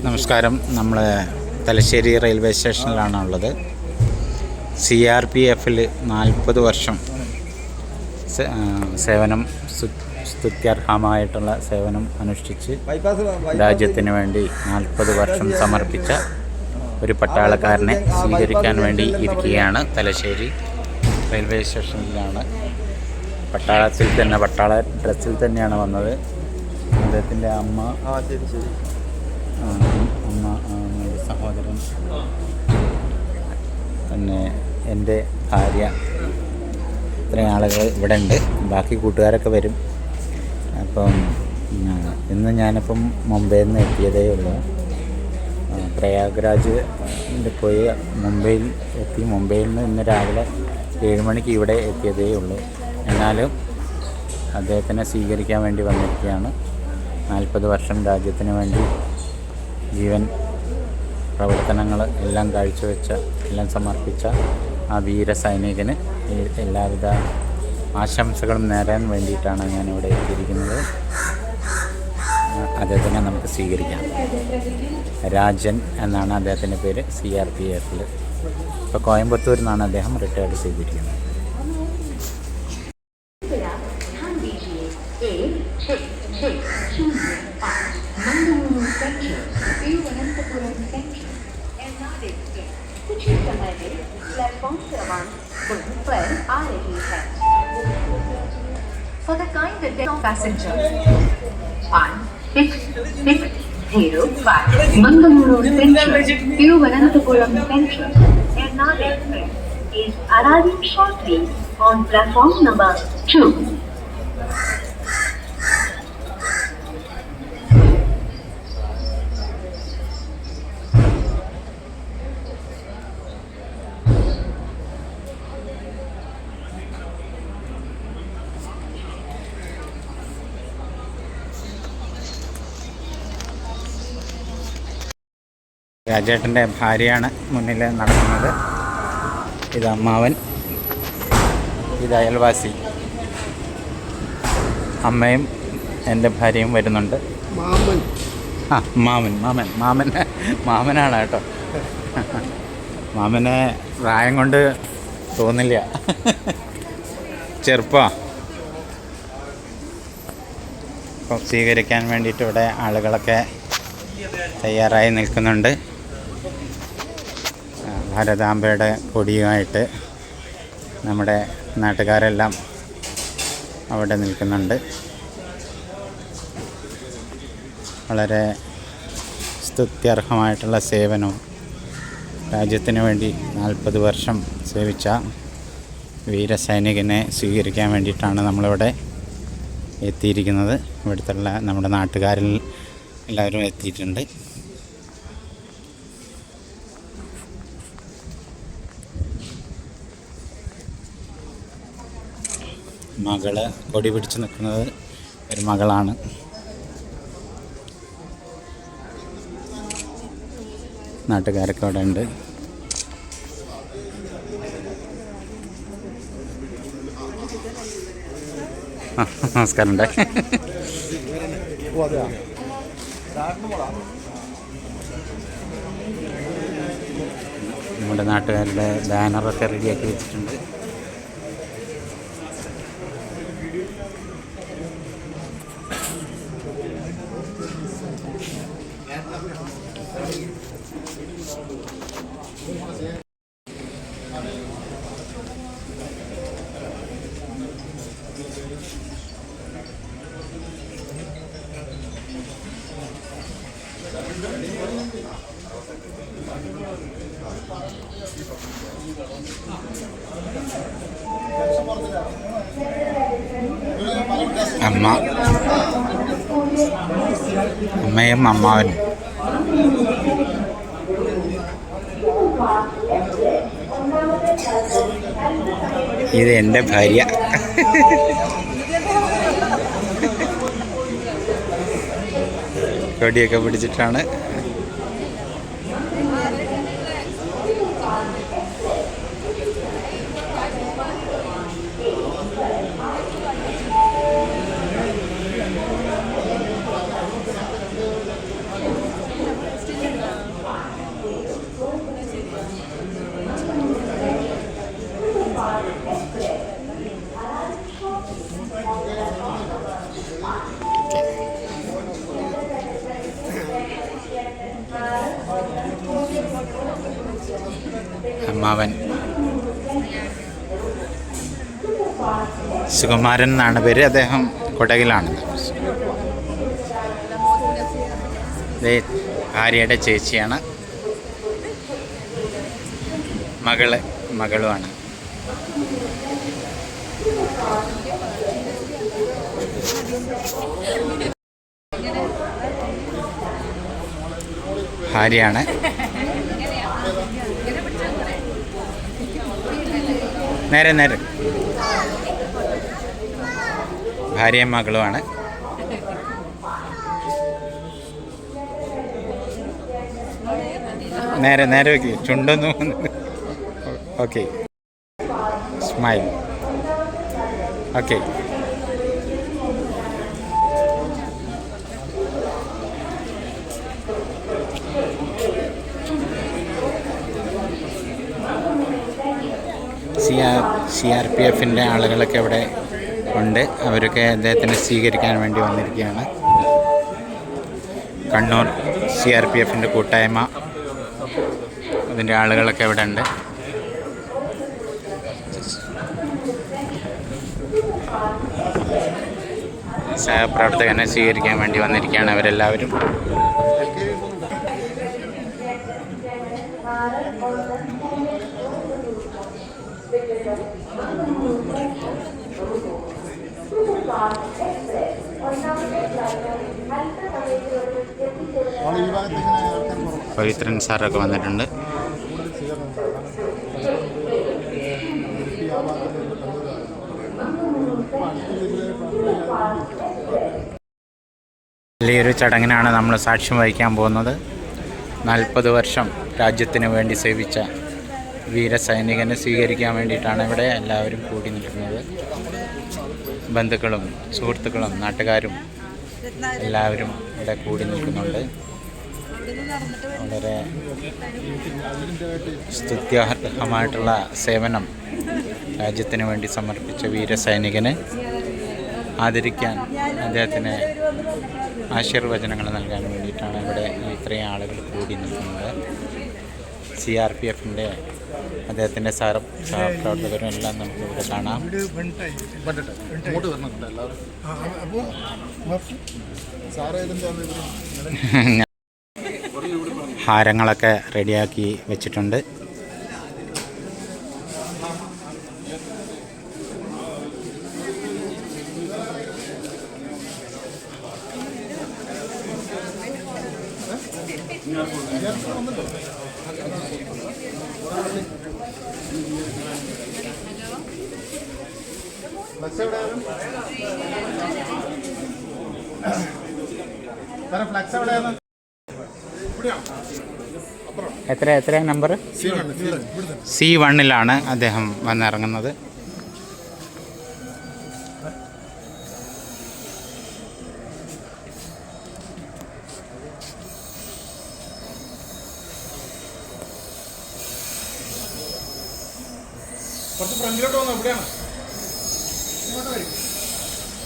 നമസ്കാരം. നമ്മൾ തലശ്ശേരി റെയിൽവേ സ്റ്റേഷനിലാണുള്ളത്. CRPFൽ 40 വർഷം സേവനം, സ്തുത്യർഹമായിട്ടുള്ള സേവനം അനുഷ്ഠിച്ച് രാജ്യത്തിന് വേണ്ടി 40 വർഷം സമർപ്പിച്ച ഒരു പട്ടാളക്കാരനെ സ്വീകരിക്കാൻ വേണ്ടി ഇരിക്കുകയാണ്. തലശ്ശേരി റെയിൽവേ സ്റ്റേഷനിലാണ്. പട്ടാളത്തിൽ തന്നെ, പട്ടാള ഡ്രസ്സിൽ തന്നെയാണ് വന്നത്. അദ്ദേഹത്തിൻ്റെ അമ്മ, സഹോദരൻ, പിന്നെ എൻ്റെ ഭാര്യ, ഇത്രയും ആളുകൾ ഇവിടെ ഉണ്ട്. ബാക്കി കൂട്ടുകാരൊക്കെ വരും. അപ്പം ഇന്ന് ഞാനിപ്പം മുംബൈയിൽ നിന്ന് എത്തിയതേ ഉള്ളൂ. പ്രയാഗ്രാജ് പോയി മുംബൈയിൽ എത്തി. മുംബൈയിൽ നിന്ന് ഇന്ന് രാവിലെ 7 മണിക്ക് ഇവിടെ എത്തിയതേ ഉള്ളൂ. എന്നാലും അദ്ദേഹത്തിനെ സ്വീകരിക്കാൻ വേണ്ടി വന്നിരിക്കുകയാണ്. 40 വർഷം രാജ്യത്തിന് വേണ്ടി ജീവൻ പ്രവർത്തനങ്ങൾ എല്ലാം കാഴ്ചവെച്ച, എല്ലാം സമർപ്പിച്ച ആ വീര സൈനികന് എല്ലാവിധ ആശംസകളും നേരാൻ വേണ്ടിയിട്ടാണ് ഞാനിവിടെ എത്തിയിരിക്കുന്നത്. അദ്ദേഹത്തിനെ നമുക്ക് സ്വീകരിക്കാം. രാജൻ എന്നാണ് അദ്ദേഹത്തിൻ്റെ പേര്. CRPFൽ ഇപ്പോൾ കോയമ്പത്തൂരിൽ നിന്നാണ് അദ്ദേഹം റിട്ടയർഡ് ചെയ്തിരിക്കുന്നത്. कुछ ही समय में प्लेटफॉर्म क्रमांक 2 पर आ रही है. For the kind attention of passengers, 160605 Mangaluru Central, Thiruvananthapuram Central, Ernakulam Express is arriving shortly on platform number 2. രാജേട്ടൻ്റെ ഭാര്യയാണ് മുന്നിൽ നടക്കുന്നത്. ഇത് അമ്മാവൻ, ഇത് അയൽവാസി. അമ്മയും എൻ്റെ ഭാര്യയും വരുന്നുണ്ട്. മാമനാണ് കേട്ടോ. മാമനെ പ്രായം കൊണ്ട് തോന്നില്ല, ചെറുപ്പമാണ്. അപ്പം സ്വീകരിക്കാൻ വേണ്ടിയിട്ട് ഇവിടെ ആളുകളൊക്കെ തയ്യാറായി നിൽക്കുന്നുണ്ട്. ഭാരതാംബയുടെ കൊടിയുമായിട്ട് നമ്മുടെ നാട്ടുകാരെല്ലാം അവിടെ നിൽക്കുന്നുണ്ട്. വളരെ സ്തുത്യർഹമായിട്ടുള്ള സേവനവും രാജ്യത്തിന് വേണ്ടി 40 വർഷം സേവിച്ച വീരസൈനികനെ സ്വീകരിക്കാൻ വേണ്ടിയിട്ടാണ് നമ്മളിവിടെ എത്തിയിരിക്കുന്നത്. ഇവിടുത്തെ നമ്മുടെ നാട്ടുകാരിൽ എല്ലാവരും എത്തിയിട്ടുണ്ട്. മകള് കൊടി പിടിച്ച് നിൽക്കുന്നത് ഒരു മകളാണ്. നാട്ടുകാരൊക്കെ അവിടെ ഉണ്ട്. നമസ്കാരം. നമ്മുടെ നാട്ടുകാരുടെ ബാനറൊക്കെ റെഡിയാക്കി വെച്ചിട്ടുണ്ട്. അമ്മയും അമ്മാവനും. ഇത് എൻ്റെ ഭാര്യ. കൊടിയൊക്കെ പിടിച്ചിട്ടാണ്. അമ്മാവൻ സുകുമാരൻ എന്നാണ് പേര്. അദ്ദേഹം കൊടകിലാണ്. ഭാര്യയുടെ ചേച്ചിയാണ്, മകളുമാണ്. ഭാര്യയാണ്. നേരെ ഭാര്യയും മകളുമാണ്. നേരെ വയ്ക്ക്, ചുണ്ടൊന്നും. Okay, smile. ഓക്കെ, CRPF ആളുകളൊക്കെ ഇവിടെ ഉണ്ട്. അവരൊക്കെ അദ്ദേഹത്തിനെ സ്വീകരിക്കാൻ വേണ്ടി വന്നിരിക്കുകയാണ്. കണ്ണൂർ CRPF കൂട്ടായ്മ, അതിൻ്റെ ആളുകളൊക്കെ ഇവിടെ ഉണ്ട്. സഹപ്രവർത്തകനെ സ്വീകരിക്കാൻ വേണ്ടി വന്നിരിക്കുകയാണ് അവരെല്ലാവരും. പവിത്രൻ സാറൊക്കെ വന്നിട്ടുണ്ട്. വലിയൊരു ചടങ്ങിനാണ് നമ്മൾ സാക്ഷ്യം വഹിക്കാൻ പോകുന്നത്. 40 വർഷം രാജ്യത്തിന് വേണ്ടി സേവിച്ച വീരസൈനികനെ സ്വീകരിക്കാൻ വേണ്ടിയിട്ടാണ് ഇവിടെ എല്ലാവരും കൂടി നിൽക്കുന്നത്. ബന്ധുക്കളും സുഹൃത്തുക്കളും നാട്ടുകാരും എല്ലാവരും ഇവിടെ കൂടി നിൽക്കുന്നുണ്ട്. വളരെ സ്തുത്യർഹമായിട്ടുള്ള സേവനം രാജ്യത്തിന് വേണ്ടി സമർപ്പിച്ച വീരസൈനികനെ ആദരിക്കാൻ, അദ്ദേഹത്തിന് ആശീർവചനങ്ങൾ നൽകാൻ വേണ്ടിയിട്ടാണ് ഇവിടെ ഇത്രയും ആളുകൾ കൂടി നിൽക്കുന്നത്. CRPF അദ്ദേഹത്തിൻ്റെ സഹപ്രവർത്തകരും എല്ലാം നമുക്കിവിടെ കാണാം. ഹാരങ്ങളൊക്കെ റെഡിയാക്കി വെച്ചിട്ടുണ്ട്. എത്ര നമ്പർ? C1 അദ്ദേഹം വന്നിറങ്ങുന്നത്. കുറച്ച് ഫ്രണ്ടിലോട്ട് വന്നു. എവിടെയാണ്?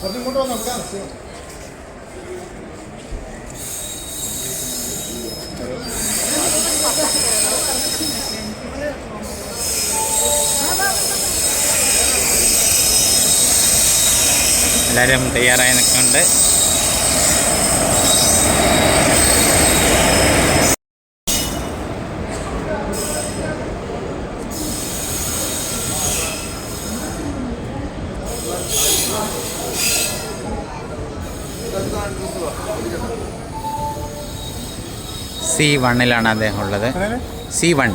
കുറച്ച് ഇങ്ങോട്ട് വന്നു. എവിടെയാണ്? എല്ലാവരും തയ്യാറായി നിൽക്കുന്നുണ്ട്. C1 അദ്ദേഹം ഉള്ളത്. C1.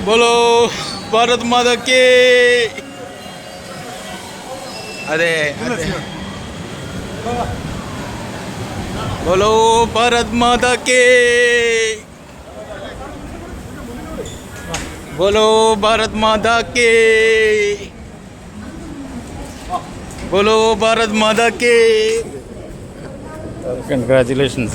बोलो भारत माता के। अरे बोलो भारत माता के। बोलो भारत माता के। बोलो भारत माता के कंग्रेचुलेशंस.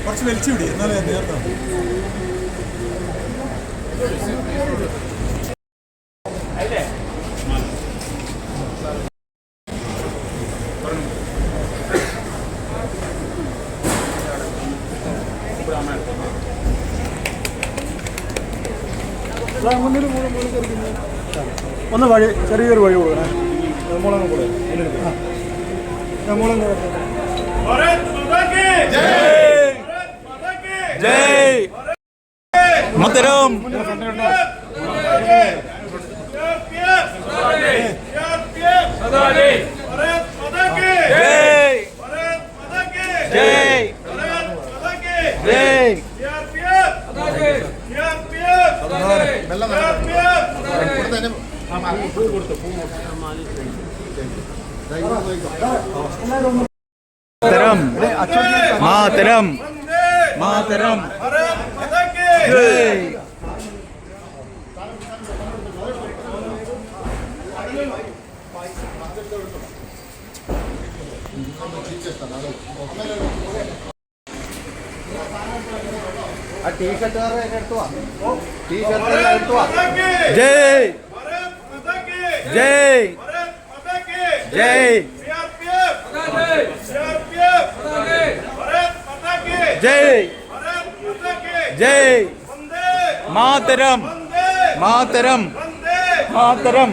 കുറച്ച് വലിച്ചു വിടി എന്നാലേ നേർത്താം. ഒന്ന് വഴി ചെറിയൊരു വഴി കൊടുക്കണേ. മുളക് കൂടെ മുളക് जय मोहतरम. मातरम मातरम जय. टी-शर्ट जय जय जय जय जय मातरम मातरम मातरम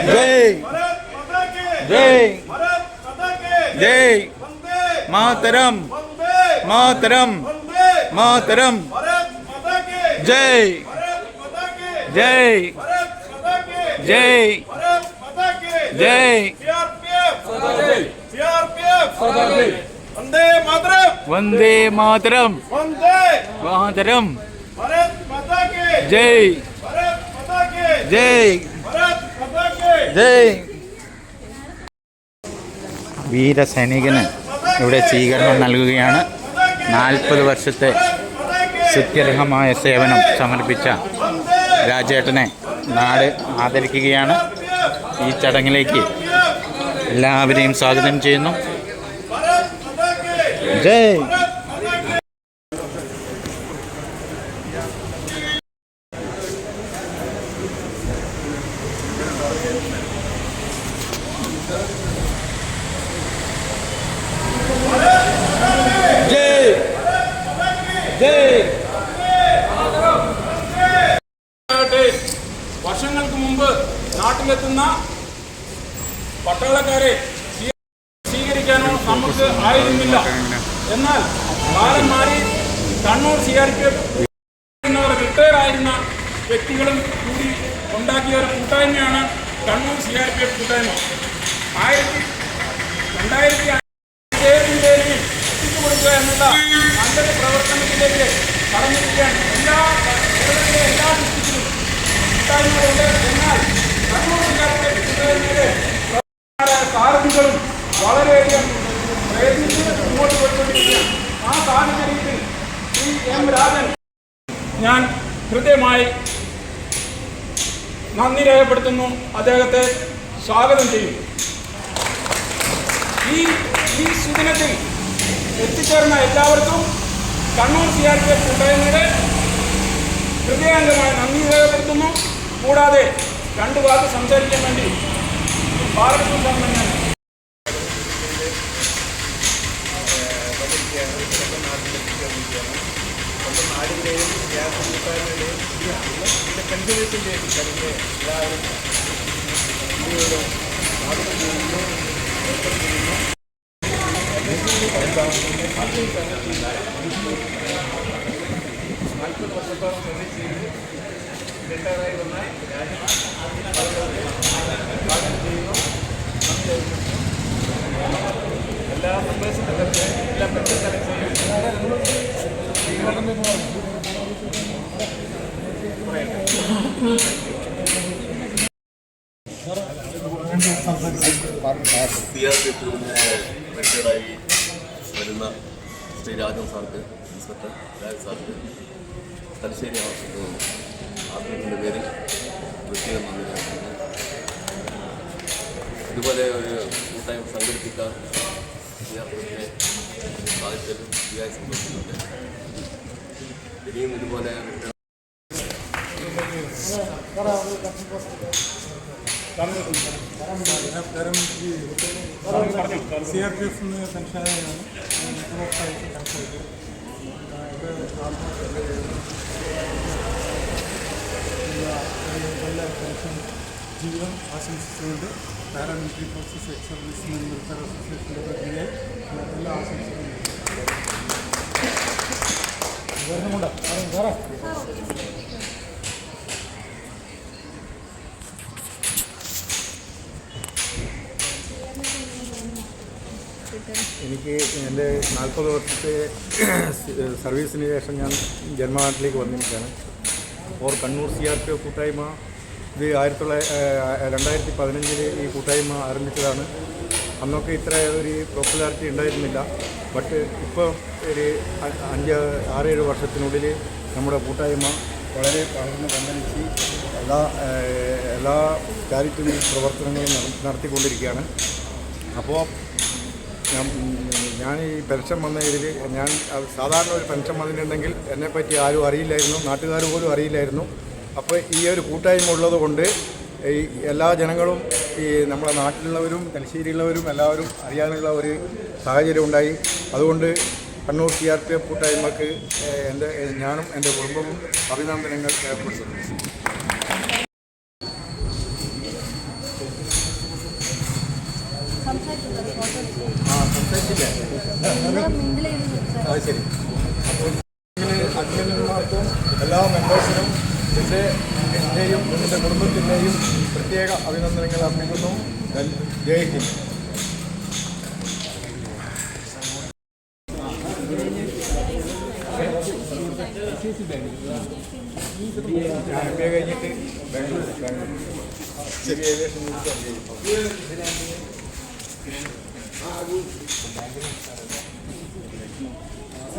जय जय जय मातरम मातरम मातरम जय जय जय जय वंदे मातरम वंदे मातरम वंदे मातरम भारत माता के जय भारत माता के जय भारत माता के ജയ്. വീരസൈനികന് ഇവിടെ സ്വീകരണം നൽകുകയാണ്. 40 വർഷത്തെ സ്തുത്യർഹമായ സേവനം സമർപ്പിച്ച രാജേട്ടനെ നാട് ആദരിക്കുകയാണ്. ഈ ചടങ്ങിലേക്ക് എല്ലാവരെയും സ്വാഗതം ചെയ്യുന്നു. ജയ്. വർഷങ്ങൾക്ക് മുമ്പ് നാട്ടിലെത്തുന്ന പട്ടാളക്കാരെ സ്വീകരിക്കാനോ നമുക്ക് ആയിരുന്നില്ല. എന്നാൽ കാലം മാറി കണ്ണൂർ CRPF റിട്ടയർ ആയിരുന്ന വ്യക്തികളും കൂടി ഉണ്ടാക്കിയ ഒരു കൂട്ടായ്മയാണ് കണ്ണൂർ CRPF കൂട്ടായ്മ. 2005 എത്തിച്ചു കൊടുക്കുക എന്നുള്ള നല്ലൊരു പ്രവർത്തനത്തിലേക്ക് കടന്നിരിക്കുകയാണ്. എല്ലാ ഡിസ്ട്രിക്റ്റിലും കൂട്ടായ്മകളുണ്ട്. എന്നാൽ കണ്ണൂർ CRPF കൂട്ടായ്മയുടെ സാരഥികളും വളരെയധികം പ്രയത്നിച്ച് മുന്നോട്ട് പോയിക്കൊണ്ടിരിക്കുകയാണ്. ആ സാഹചര്യത്തിൽ ശ്രീ M. രാജൻ ഞാൻ ഹൃദയമായി നന്ദി രേഖപ്പെടുത്തുന്നു. അദ്ദേഹത്തെ സ്വാഗതം ചെയ്യുന്നു. ഈ സുദിനത്തിൽ എത്തിച്ചേർന്ന എല്ലാവർക്കും കണ്ണൂർ CRPF കൂട്ടായ്മയുടെ ഹൃദയാംഗമായി നന്ദി രേഖപ്പെടുത്തുന്നു. കൂടാതെ 2 വാക്ക് സംസാരിക്കാൻ വേണ്ടി ഭാരത ഗവൺമെന്റ് റിട്ടയറായി വന്ന രാജൻ സ്വാഗതം ചെയ്യുന്നു. നന്ദി അറിയിക്കുന്നു. എല്ലാ മെമ്പേഴ്സിൻ്റെ തലത്തിൽ എല്ലാ മെമ്പർ തലത്തിലും റിട്ടയർഡായി വരുന്ന ശ്രീ രാജൻ സാർക്ക്, ഇൻസ്പെക്ടർ രാജൻ സാർക്ക് തലശ്ശേരി ആർട്ടിൻ്റെ പേരിൽ പ്രത്യേകം നന്ദി അറിയിക്കുന്നു. ഇതുപോലെ ഒരു കൂട്ടായ്മ സംഘടിപ്പിക്കാൻ CRPFിനെ സാധിച്ചതിലും ശരിയായി സന്തോഷിക്കുന്നുണ്ട്. ഇനിയും ഇതുപോലെ CRPF പെൻഷനാണ് നല്ല പെൻഷൻ ജീവിതം ആശംസിച്ചുകൊണ്ട് paramilitary forces ex service men welfare അസോസിയേഷൻ്റെ പ്രതിയെ എല്ലാ ആശംസകളും എനിക്ക് എൻ്റെ 40 വർഷത്തെ സർവീസിന് ശേഷം ഞാൻ ജന്മനാട്ടിലേക്ക് വന്നിരിക്കുകയാണ്. അപ്പോൾ കണ്ണൂർ CRPF കൂട്ടായ്മ ഇത് 2015 ഈ കൂട്ടായ്മ ആരംഭിച്ചതാണ്. അന്നൊക്കെ ഇത്ര ഒരു പോപ്പുലാരിറ്റി ഉണ്ടായിരുന്നില്ല. ബട്ട് ഇപ്പോൾ ഒരു 5-6-7 വർഷത്തിനുള്ളിൽ നമ്മുടെ കൂട്ടായ്മ വളരെ വളർന്ന് പന്തലിച്ച് എല്ലാ ചാരിറ്റി പ്രവർത്തനങ്ങളും നടത്തിക്കൊണ്ടിരിക്കുകയാണ്. അപ്പോൾ ഞാൻ ഈ പെൻഷൻ വന്ന ഇതിൽ ഞാൻ സാധാരണ ഒരു പെൻഷൻ വന്നിട്ടുണ്ടെങ്കിൽ എന്നെപ്പറ്റി ആരും അറിയില്ലായിരുന്നു, നാട്ടുകാർ പോലും അറിയില്ലായിരുന്നു. അപ്പോൾ ഈ ഒരു കൂട്ടായ്മ ഉള്ളത് കൊണ്ട് ഈ എല്ലാ ജനങ്ങളും ഈ നമ്മുടെ നാട്ടിലുള്ളവരും തലശ്ശേരിയുള്ളവരും എല്ലാവരും അറിയാനുള്ള ഒരു സാഹചര്യം ഉണ്ടായി. അതുകൊണ്ട് കണ്ണൂർ CRPF കൂട്ടായ്മക്ക് ഞാനും എൻ്റെ കുടുംബവും അഭിനന്ദനങ്ങൾ രേഖപ്പെടുത്തുന്നു. അത് ശരി. അപ്പോൾ അഡ്മിന്മാർക്കും എല്ലാ മെമ്പേഴ്സിനും എൻ്റെയും എൻ്റെ കുടുംബത്തിൻ്റെയും പ്രത്യേക അഭിനന്ദനങ്ങൾ അർപ്പിക്കുന്നു. ജയ് ഹിന്ദ്. കഴിഞ്ഞിട്ട് ബാംഗ്ലൂർ ശരി ഏകദേശം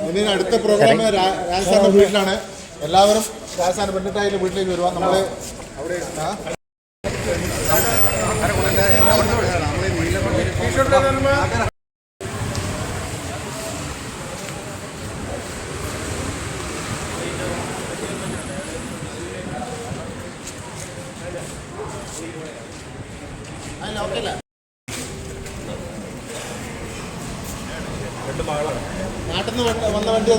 ഇതിന് അടുത്ത പ്രോഗ്രാം രാജസ്ഥാൻ്റെ വീട്ടിലാണ്. എല്ലാവരും രാജസ്ഥാൻ പെണ്ണിട്ടായാലും വീട്ടിലേക്ക് വരുവാ. നമ്മൾ അവിടെ നാട്ടിൽ നിന്ന് വന്ന വണ്ടി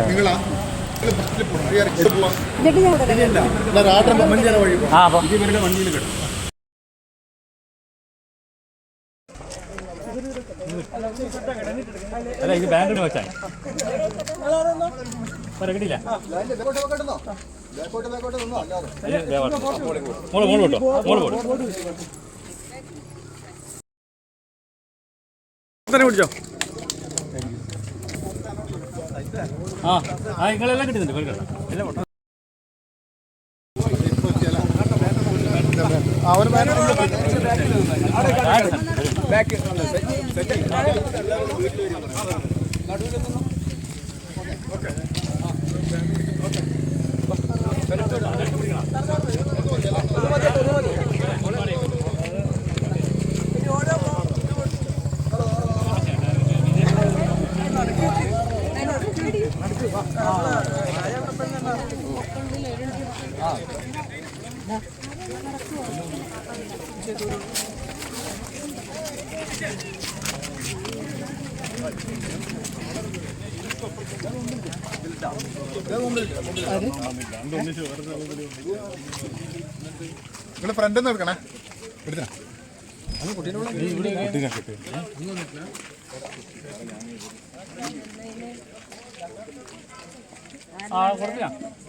നിങ്ങളാ മഞ്ചേര വഴി ഇവരുടെ വണ്ടിയിൽ കിട്ടും. അല്ല ഇത് ബാങ്കിന് വെച്ചാൽ കിട്ടില്ല. മോള് കേട്ടോ മോള് പിടിച്ചോ. ആ നിങ്ങളെല്ലാം കിട്ടുന്നുണ്ട് എല്ലാം നിങ്ങൾ ഫ്രണ്ട് എടുക്കണേ എടുത്തേ കൊടുക്കാം.